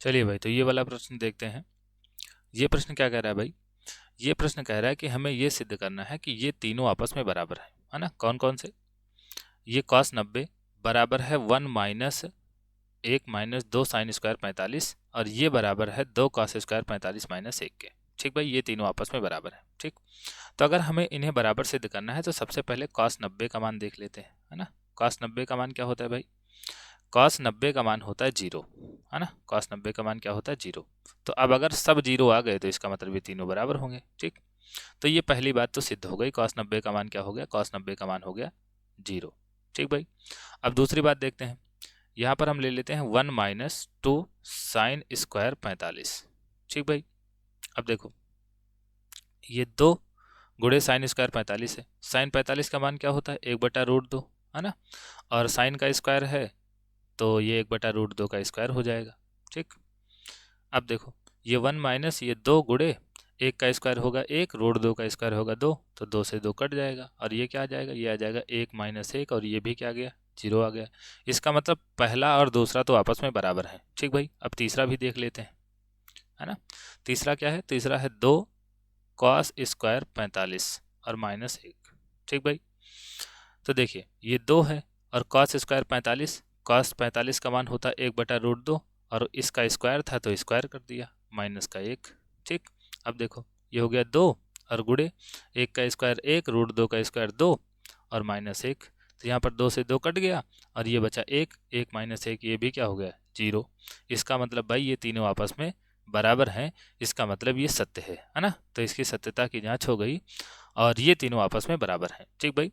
चलिए भाई, तो ये वाला प्रश्न देखते हैं। ये प्रश्न क्या कह रहा है भाई? ये प्रश्न कह रहा है कि हमें ये सिद्ध करना है कि ये तीनों आपस में बराबर है ना? कौन कौन से? ये cos 90 बराबर है 1 - 1 - 2 sin² 45, और ये बराबर है 2 cos² 45 - 1 के। ठीक भाई, ये तीनों आपस में बराबर है। ठीक, तो अगर हमें इन्हें बराबर सिद्ध करना है तो सबसे पहले cos 90 का मान देख लेते हैं, है ना? cos 90 का मान क्या होता है भाई? cos 90 का मान होता है 0, है ना? cos 90 का मान क्या होता है? 0। तो अब अगर सब 0 आ गए तो इसका मतलब ये तीनों बराबर होंगे। ठीक, तो ये पहली बात तो सिद्ध हो गई। cos 90 का मान क्या हो गया? cos 90 का मान हो गया 0। ठीक भाई, अब दूसरी बात देखते हैं। यहाँ पर हम ले लेते हैं 1 - 2 sin² 45। ठीक भाई, अब देखो, ये 2 × sin² 45 है। sin 45 का मान क्या होता है? 1/√2, है ना? और साइन का स्क्वायर है तो ये 1/√2 का स्क्वायर हो जाएगा। ठीक, अब देखो, ये 1 माइनस ये 2 गुणे 1 का स्क्वायर होगा 1, √2 का स्क्वायर होगा 2, तो 2 से 2 कट जाएगा और ये क्या आ जाएगा? ये आ जाएगा 1 - 1, और ये भी क्या आ गया? 0 आ गया। इसका मतलब पहला और दूसरा तो आपस में बराबर है। ठीक भाई, अब तीसरा भी देख लेते हैं, है ना? तीसरा क्या है? तीसरा है 2 cos² 45 और -1। ठीक भाई, तो देखिए, ये 2 है और cos² 45, cos 45 का मान होता है 1/√2, और इसका स्क्वायर था तो स्क्वायर कर दिया, -1। ठीक, अब देखो, ये हो गया 2 और गुणे 1 का स्क्वायर 1, √2 का स्क्वायर 2 और -1, तो यहाँ पर 2 से 2 कट गया और ये बचा 1, 1 - 1, ये भी क्या हो गया? 0। इसका मतलब भाई ये तीनों आपस में बराबर हैं। इसका मतलब ये सत्य है ना? तो इसकी सत्यता की जांच हो गई और ये तीनों आपस में बराबर हैं। ठीक भाई,